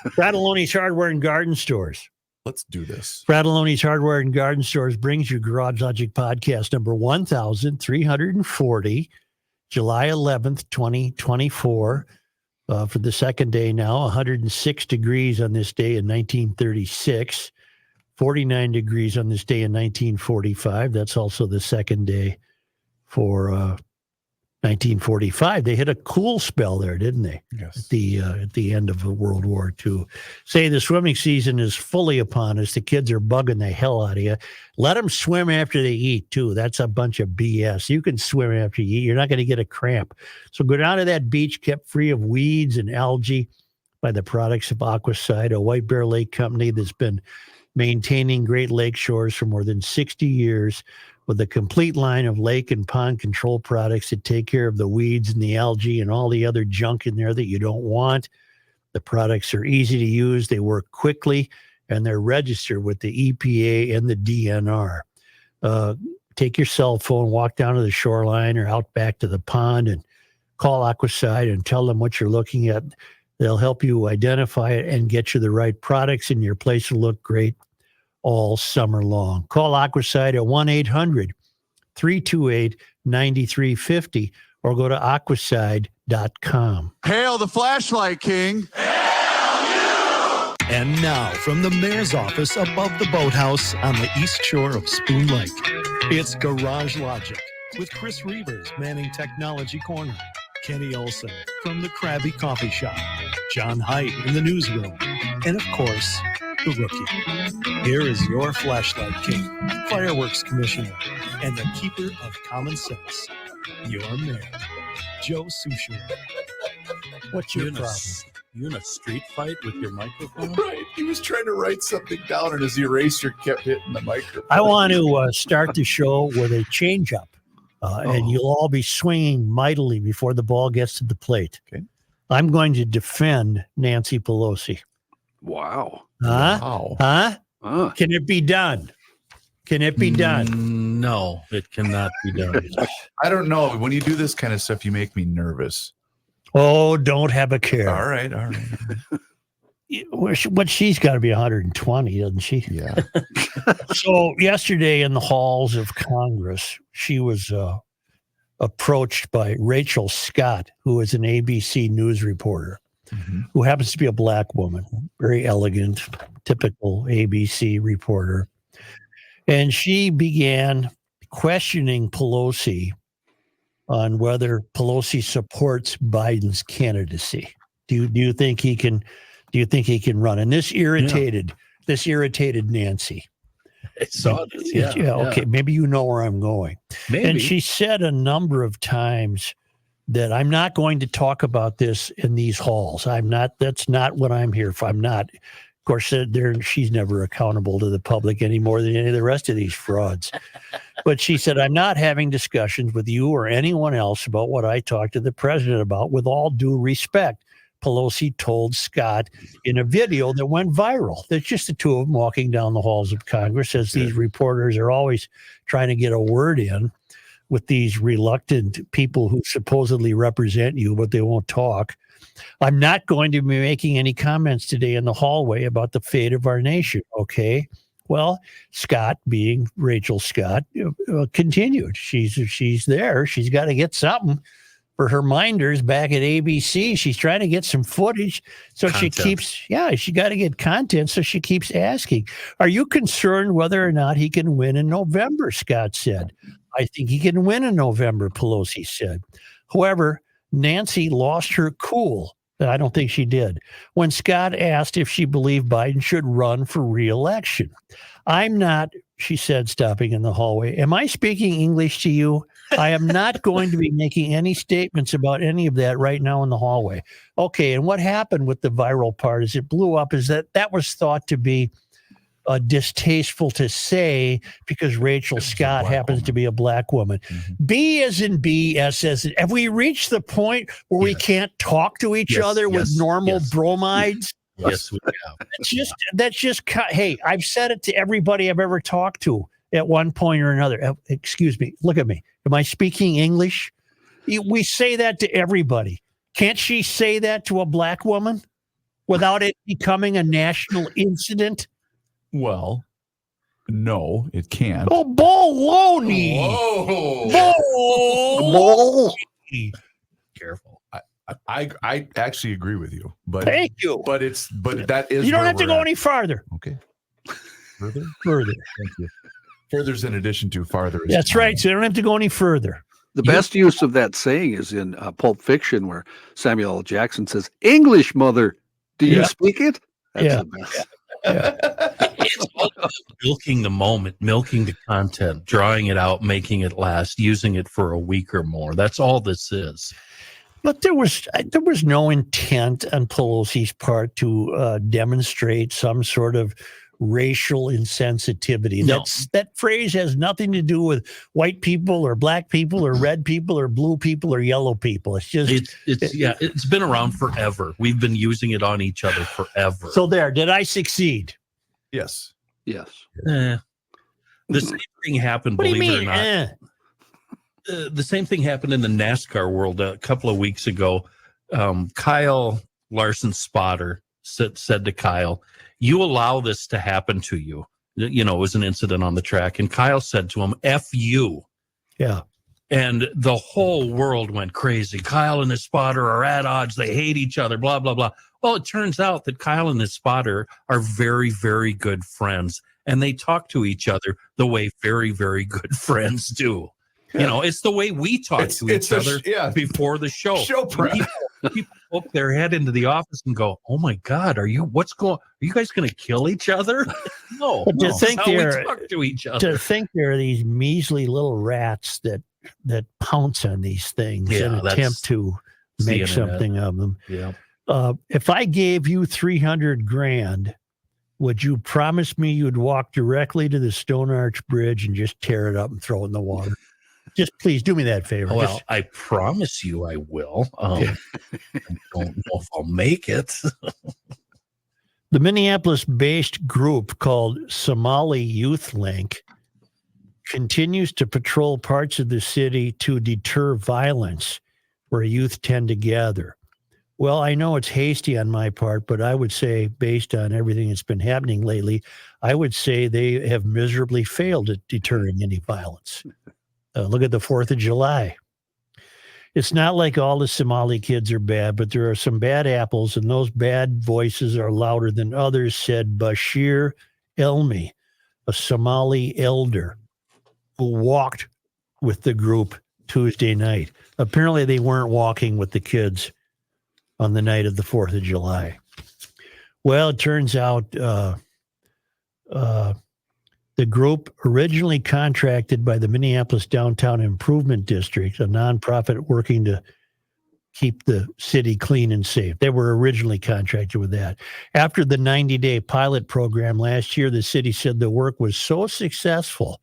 Fratelloni's Hardware and Garden Stores. Let's do this. Fratelloni's Hardware and Garden Stores brings you Garage Logic Podcast number 1340, July 11th, 2024. For the second day now, 106 degrees on this day in 1936, 49 degrees on this day in 1945. That's also the second day for 1945. They hit a cool spell there, didn't they? Yes. At the end of World War II. Say the swimming season is fully upon us. The kids are bugging the hell out of you. Let them swim after they eat, too. That's a bunch of BS. You can swim after you eat. You're not going to get a cramp. So go down to that beach kept free of weeds and algae by the products of Aquaside, a White Bear Lake company that's been maintaining Great Lake shores for more than 60 years with a complete line of lake and pond control products that take care of the weeds and the algae and all the other junk in there that you don't want. The products are easy to use. They work quickly, and they're registered with the EPA and the DNR. Take your cell phone, walk down to the shoreline or out back to the pond and call Aquaside and tell them what you're looking at. They'll help you identify it and get you the right products, and your place will look great all summer long. Call Aquaside at 1-800-328-9350 or go to aquaside.com. Hail the flashlight king. And now, from the mayor's office above the boathouse on the east shore of Spoon Lake, it's Garage Logic with Chris Reavers manning Technology Corner, Kenny Olson from the Krabby Coffee Shop, John Heidt in the newsroom, and of course, the Rookie. Here is your flashlight king, fireworks commissioner, and the keeper of common sense, your mayor, Joe Souchere. What's your problem? You in a street fight with your microphone? Right. He was trying to write something down, and his eraser kept hitting the microphone. I want to start the show with a change-up, and you'll all be swinging mightily before the ball gets to the plate. Okay. I'm going to defend Nancy Pelosi. Wow. Huh? Wow. Huh? Can it be done? Can it be done? No, it cannot be done. I don't know. When you do this kind of stuff, you make me nervous. Oh, don't have a care. All right. What she's got to be 120, doesn't she? Yeah. So yesterday in the halls of Congress, she was approached by Rachel Scott, who is an ABC News reporter, who happens to be a black woman, very elegant, typical ABC reporter. And she began questioning Pelosi on whether Pelosi supports Biden's candidacy. Do you think he can? Do you think he can run? And this irritated Nancy. I saw this. Yeah. Okay. Maybe you know where I'm going. Maybe. And she said a number of times that I'm not going to talk about this in these halls. That's not what I'm here for. I'm not. Of course, she's never accountable to the public any more than any of the rest of these frauds. But she said, I'm not having discussions with you or anyone else about what I talked to the president about, with all due respect. Pelosi told Scott in a video that went viral. There's just the two of them walking down the halls of Congress, as these reporters are always trying to get a word in with these reluctant people who supposedly represent you, but they won't talk. I'm not going to be making any comments today in the hallway about the fate of our nation. Okay. Well, Scott, being Rachel Scott, continued. She's there. She's got to get something for her minders back at ABC. She's trying to get some footage. So content. She got to get content. So she keeps asking, are you concerned whether or not he can win in November? Scott said. I think he can win in November, Pelosi said. However, Nancy lost her cool. I don't think she did. When Scott asked if she believed Biden should run for re-election. I'm not, she said, stopping in the hallway. Am I speaking English to you? I am not going to be making any statements about any of that right now in the hallway. Okay, and what happened with the viral part as it blew up is that was thought to be distasteful to say because Rachel Scott happens to be a black woman. B as in B, S as in. Have we reached the point where we can't talk to each other with normal bromides? Yes, we have. That's just. Hey, I've said it to everybody I've ever talked to at one point or another. Excuse me. Look at me. Am I speaking without it becoming a national incident? Well, no, it can't. Oh, baloney! Whoa. Baloney! Careful. I actually agree with you, but Thank you. but that is You don't where have to we're go at. any farther. Okay. Further. Further. Thank you. Further's in addition to farther. is That's fine. right. So you don't have to go any further. The best use of that saying is in Pulp Fiction, where Samuel L. Jackson says, "English, mother, do you Yeah. speak it?" That's Yeah. the best. It's all about milking the moment, milking the content, drawing it out, making it last, using it for a week or more. That's all this is. But there was no intent on Pelosi's part to demonstrate some sort of racial insensitivity. No. That phrase has nothing to do with white people or black people or red people or blue people or yellow people. It's just It's been around forever. We've been using it on each other forever. so. There, did I succeed? Yes. Yes. The same thing happened, What do you believe mean? it or not. The same thing happened in the NASCAR world a couple of weeks ago. Kyle Larson spotter said to Kyle, "You allow this to happen to you." You know, it was an incident on the track. And Kyle said to him, "F you." Yeah. And the whole world went crazy. Kyle and his spotter are at odds. They hate each other, blah, blah, blah. Well, it turns out that Kyle and his spotter are very, very good friends. And they talk to each other the way very, very good friends do. You know, it's the way we talk to each other before the show. Show prep. People poke their head into the office and go, "Oh my God, are you guys going to kill each other?" No, But to that's think how we they're- talk to each other. To think there are these measly little rats that pounce on these things Yeah, and that's attempt to the make internet. something of them. Yeah. If I gave you 300 grand, would you promise me you'd walk directly to the Stone Arch Bridge and just tear it up and throw it in the water? Just please do me that favor. Well, Just- I promise you I will. I don't know if I'll make it. the Minneapolis-based group called Somali Youth Link continues to patrol parts of the city to deter violence where youth tend to gather. Well, I know it's hasty on my part, but I would say, based on everything that's been happening lately, I would say they have miserably failed at deterring any violence. Look at the 4th of July. It's not like all the Somali kids are bad, but there are some bad apples, and those bad voices are louder than others, said Bashir Elmi, a Somali elder who walked with the group Tuesday night. Apparently, they weren't walking with the kids on the night of the 4th of July. Well, it turns out the group, originally contracted by the Minneapolis Downtown Improvement District, a nonprofit working to keep the city clean and safe. They were originally contracted with that. After the 90-day pilot program last year, the city said the work was so successful,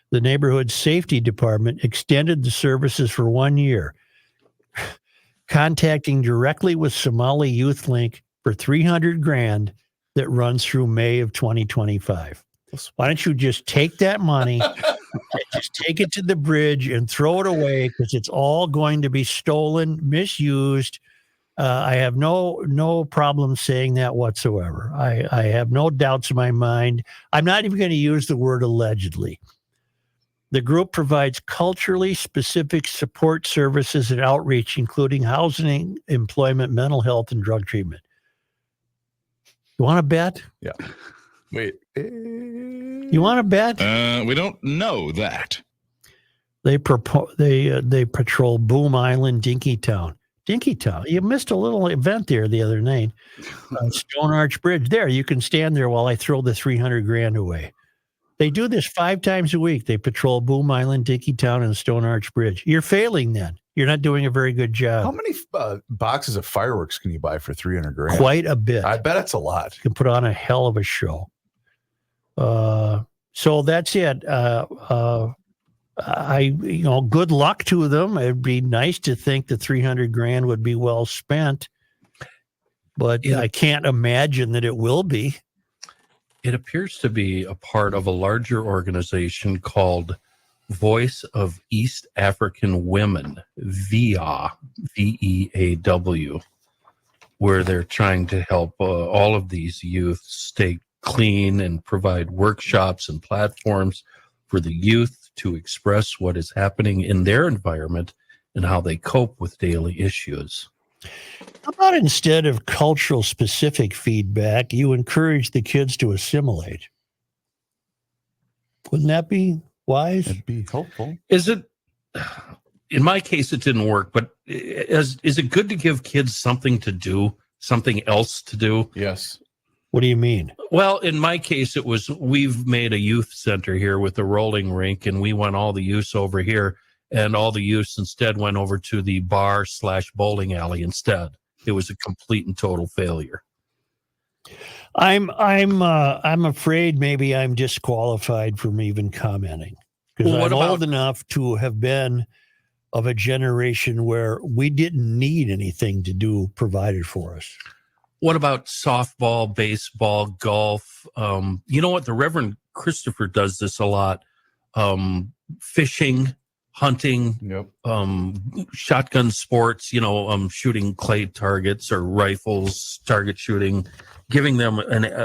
the neighborhood safety department extended the services for 1 year, contacting directly with Somali Youth Link for 300 grand that runs through May of 2025. Why don't you just take that money, and just take it to the bridge and throw it away, because it's all going to be stolen, misused. I have no problem saying that whatsoever. I have no doubts in my mind. I'm not even going to use the word allegedly. The group provides culturally specific support services and outreach, including housing, employment, mental health, and drug treatment. You want to bet? Yeah. Wait. You want to bet? We don't know that. They patrol Boom Island, Dinkytown. You missed a little event there the other night. Stone Arch Bridge. There, you can stand there while I throw the 300 grand away. They do this 5 times a week. They patrol Boom Island, Dinkytown, and Stone Arch Bridge. You're failing then. You're not doing a very good job. How many boxes of fireworks can you buy for 300 grand? Quite a bit. I bet it's a lot. You can put on a hell of a show. So that's it. Good luck to them. It'd be nice to think the 300 grand would be well spent, but Yeah. I can't imagine that it will be. It appears to be a part of a larger organization called Voice of East African Women, VEAW, VEAW. where they're trying to help all of these youth stay clean and provide workshops and platforms for the youth to express what is happening in their environment and how they cope with daily issues. How about instead of cultural specific feedback, you encourage the kids to assimilate? Wouldn't that be wise? It'd be helpful. Is it, in my case, it didn't work, but is it good to give kids something to do, something else to do? Yes. What do you mean? Well, in my case, it was, we've made a youth center here with a rolling rink, and we want all the youths over here, and all the youths instead went over to the bar/bowling alley instead. It was a complete and total failure. I'm afraid maybe I'm disqualified from even commenting, because Well, what I'm about- old enough to have been of a generation where we didn't need anything to do provided for us. What about softball, baseball, golf? You know what? The Reverend Christopher does this a lot. Fishing, hunting, Yep. shotgun sports, shooting clay targets or rifles, target shooting, giving them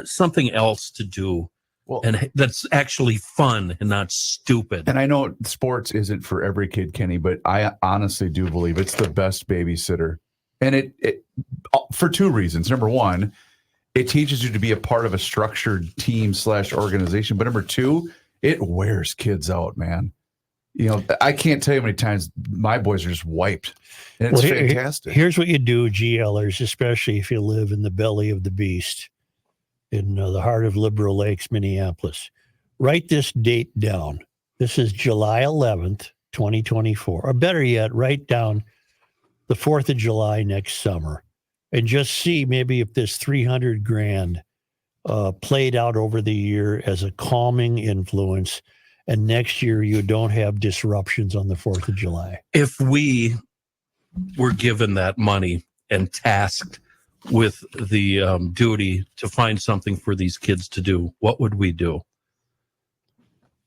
something else to do. Well, And that's actually fun and not stupid. and I know sports isn't for every kid, Kenny, but I honestly do believe it's the best babysitter. And it for two reasons. Number one, it teaches you to be a part of a structured team/organization. But number two, it wears kids out, man. I can't tell you how many times my boys are just wiped. And it's fantastic. Here's what you do, GLers, especially if you live in the belly of the beast in the heart of Liberal Lakes, Minneapolis. Write this date down. This is July 11th, 2024. Or better yet, write down the 4th of July next summer and just see maybe if this $300,000 played out over the year as a calming influence, and next year you don't have disruptions on the 4th of July. If we were given that money and tasked with the duty to find something for these kids to do, what would we do?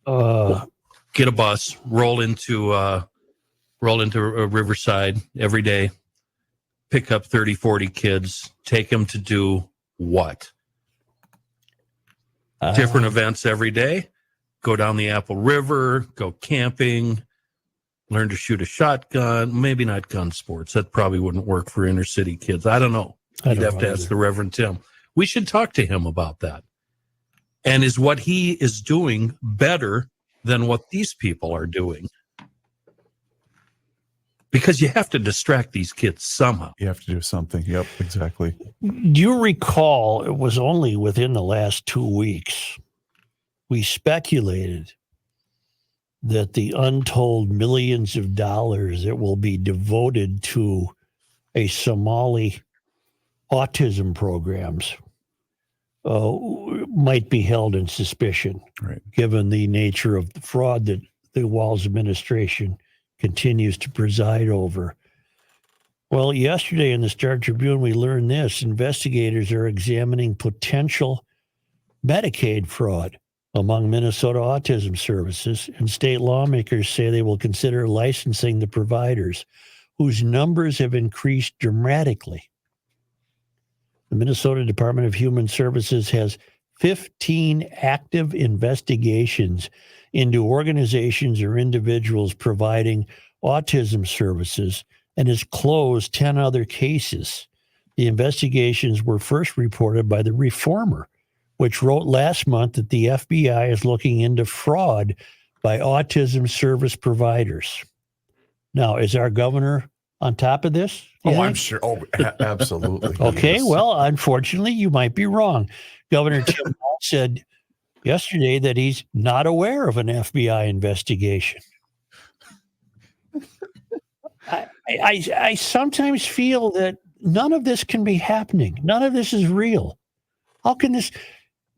Get a bus, roll into Riverside every day, pick up 30, 40 kids, take them to do what? Different events every day. Go down the Apple River, go camping, learn to shoot a shotgun, maybe not gun sports. That probably wouldn't work for inner city kids. I don't know. You'd have to ask the Reverend Tim. We should talk to him about that. And is what he is doing better than what these people are doing? Because you have to distract these kids somehow. You have to do something. Yep, exactly. Do you recall, it was only within the last 2 weeks, we speculated that the untold millions of dollars that will be devoted to a Somali autism programs might be held in suspicion, Right. given the nature of the fraud that the Walz administration continues to preside over. Well, yesterday in the Star Tribune, we learned this. Investigators are examining potential Medicaid fraud among Minnesota Autism Services, and state lawmakers say they will consider licensing the providers whose numbers have increased dramatically. The Minnesota Department of Human Services has 15 active investigations into organizations or individuals providing autism services and has closed 10 other cases. The investigations were first reported by the Reformer, which wrote last month that the FBI is looking into fraud by autism service providers. Now, is our governor on top of this? Oh, I'm sure. Oh, absolutely. Okay, Yes. well, unfortunately, you might be wrong. Governor Tim Walz said yesterday that he's not aware of an FBI investigation. I sometimes feel that none of this can be happening. None of this is real. How can this?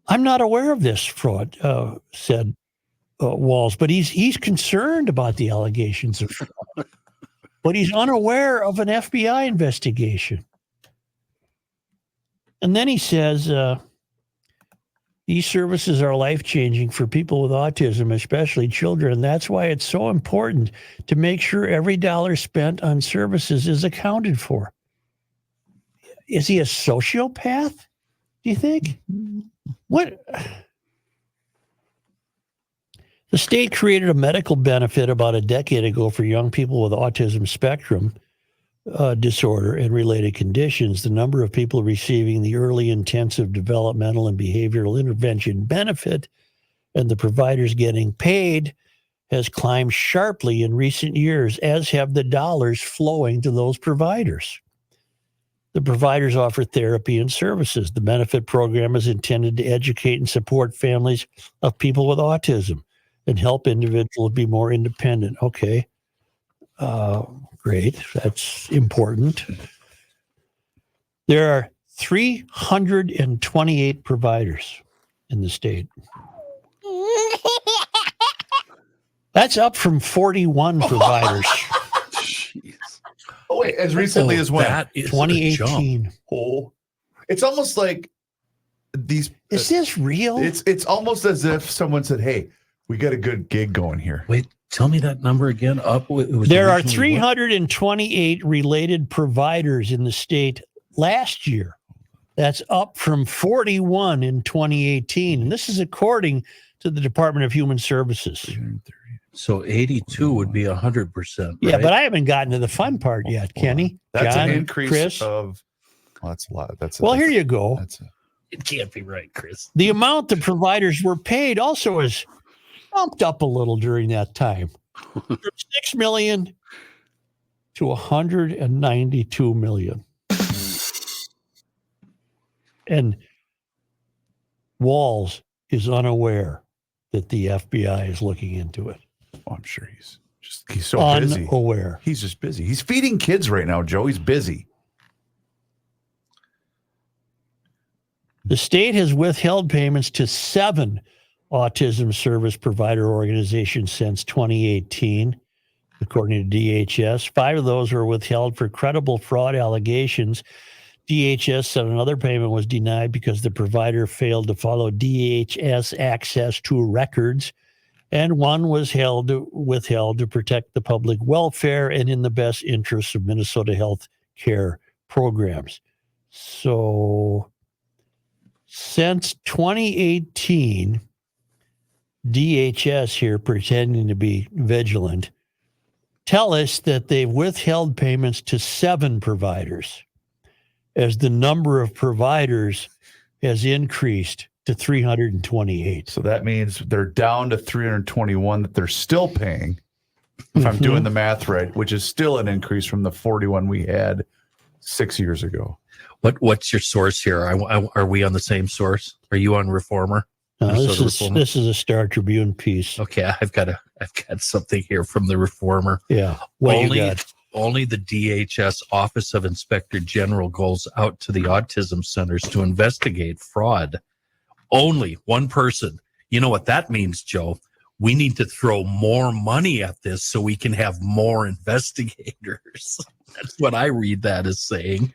I'm not aware of this fraud, said Walz, but he's concerned about the allegations of fraud. But he's unaware of an FBI investigation. And then he says, these services are life-changing for people with autism, especially children. That's why it's so important to make sure every dollar spent on services is accounted for. is he a sociopath? Do you think? What? The state created a medical benefit about a decade ago for young people with autism spectrum disorder and related conditions. The number of people receiving the early intensive developmental and behavioral intervention benefit and the providers getting paid has climbed sharply in recent years, as have the dollars flowing to those providers. The providers offer therapy and services. The benefit program is intended to educate and support families of people with autism and help individuals be more independent. Okay. Great. That's important. There are 328 providers in the state. That's up from 41 providers. Jeez. Oh, wait, as recently as when? That is 2018. Oh, it's almost like these. Is this real? It's almost as if someone said, "Hey, we got a good gig going here." Wait, tell me that number again. There are 328 related providers in the state last year. That's up from 41 in 2018. And this is according to the Department of Human Services. So 82 would be 100%. Yeah, right? but I haven't gotten to the fun part yet, Kenny. That's John, an increase Chris. of. Well, that's a lot. Here you go. It can't be right, Chris. The amount the providers were paid also has bumped up a little during that time. From $6 million to $192 million. And Walz is unaware that the FBI is looking into it. Oh, I'm sure he's so busy. Unaware. He's just busy. He's feeding kids right now, Joe. He's busy. The state has withheld payments to 7 autism service provider organizations since 2018, according to DHS. 5 of those were withheld for credible fraud allegations. DHS said another payment was denied because the provider failed to follow DHS access to records, and one was withheld to protect the public welfare and in the best interests of Minnesota health care programs. So since 2018, DHS here, pretending to be vigilant, tell us that they've withheld payments to 7 providers as the number of providers has increased to 328. So that means they're down to 321 that they're still paying, if I'm doing the math right, which is still an increase from the 41 we had 6 years ago. What's your source here? Are we on the same source? Are you on Reformer? This is a Star Tribune piece. Okay, I've got something here from the Reformer. Yeah. What you got? Only the DHS Office of Inspector General goes out to the autism centers to investigate fraud. Only one person. You know what that means, Joe? We need to throw more money at this so we can have more investigators. That's what I read that as saying.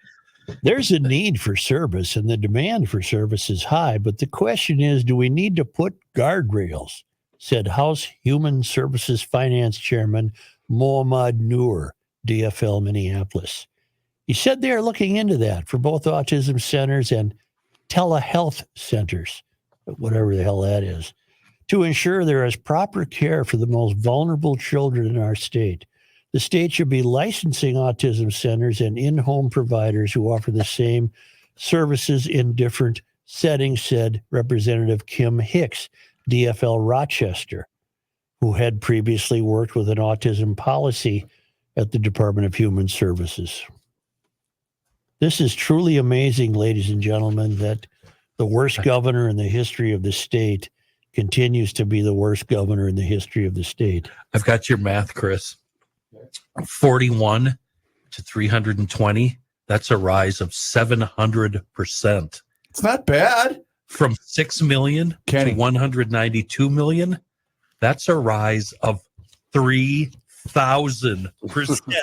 There's a need for service and the demand for service is high, but the question is, do we need to put guardrails? Said House Human Services Finance Chairman Mohammad Noor, DFL Minneapolis. He said they are looking into that for both autism centers and telehealth centers, whatever the hell that is, to ensure there is proper care for the most vulnerable children in our state. The state should be licensing autism centers and in-home providers who offer the same services in different settings, said Representative Kim Hicks, DFL Rochester, who had previously worked with an autism policy at the Department of Human Services. This is truly amazing, ladies and gentlemen, that the worst governor in the history of the state continues to be the worst governor in the history of the state. I've got your math, Chris. 41 to 320. That's a rise of 700%. It's not bad. From 6 million Kenny. to 192 million. That's a rise of 3,000%.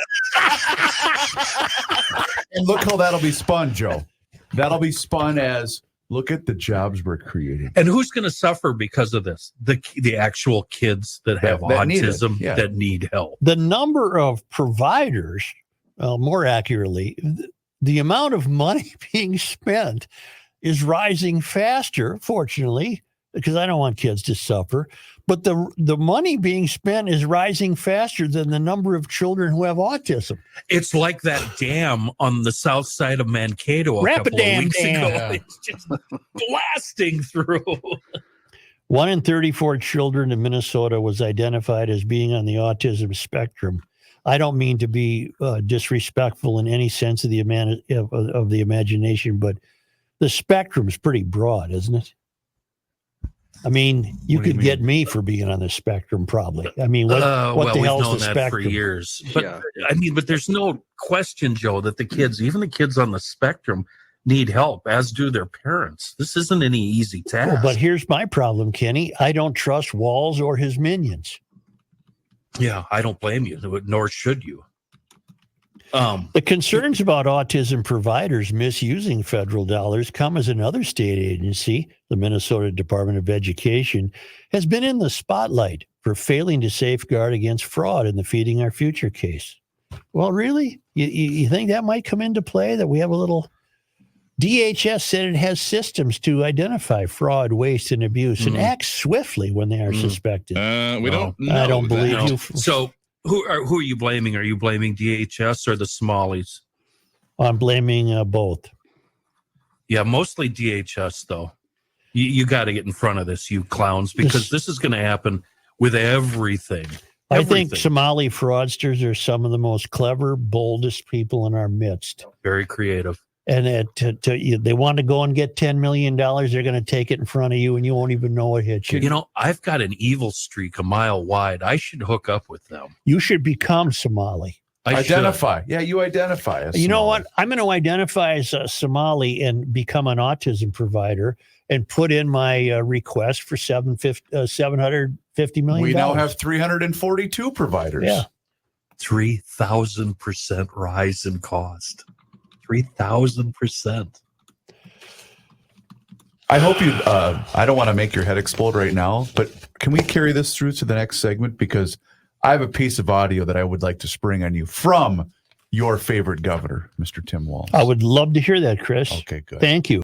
And look how that'll be spun, Joe. That'll be spun as, look at the jobs we're creating. And who's going to suffer because of this? The actual kids that have autism that need help. The number of providers, more accurately, the amount of money being spent is rising faster, fortunately, because I don't want kids to suffer. But the money being spent is rising faster than the number of children who have autism. It's like that dam on the south side of Mankato a couple of Rapidan weeks Dam. ago. Yeah. It's just blasting through. 1 in 34 children in Minnesota was identified as being on the autism spectrum. I don't mean to be disrespectful in any sense of the of the imagination, but the spectrum is pretty broad, isn't it? I mean, you What do you could get me for being on the spectrum, probably. I mean, what Well, the we've hell's known the that spectrum? for years. But Yeah. I mean, but there's no question, Joe, that the kids, even the kids on the spectrum, need help, as do their parents. This isn't any easy task. Well, but here's my problem, Kenny. I don't trust Walz or his minions. Yeah, I don't blame you, nor should you. The concerns about autism providers misusing federal dollars come as another state agency, the Minnesota Department of Education, has been in the spotlight for failing to safeguard against fraud in the Feeding Our Future case. Well, really? You think that might come into play, that we have a little... DHS said it has systems to identify fraud, waste, and abuse and act swiftly when they are suspected. We don't know. I don't believe that. you. So who are you blaming? Are you blaming DHS or the Somalis? I'm blaming both. Yeah, mostly DHS, though. You got to get in front of this, you clowns, because this is going to happen with everything. I think Everything. Somali fraudsters are some of the most clever, boldest people in our midst. Very creative. And they want to go and get $10 million. They're going to take it in front of you, and you won't even know it hit you. You know, I've got an evil streak a mile wide. I should hook up with them. You should become Somali. I should. Identify. Yeah, you identify as You know Somali. what? I'm going to identify as a Somali and become an autism provider and put in my request for $750 million. We now have 342 providers. Yeah. 3,000% rise in cost. 3,000%. I hope you, I don't want to make your head explode right now, but can we carry this through to the next segment? Because I have a piece of audio that I would like to spring on you from your favorite governor, Mr. Tim Walz. I would love to hear that, Chris. Okay, good. Thank you.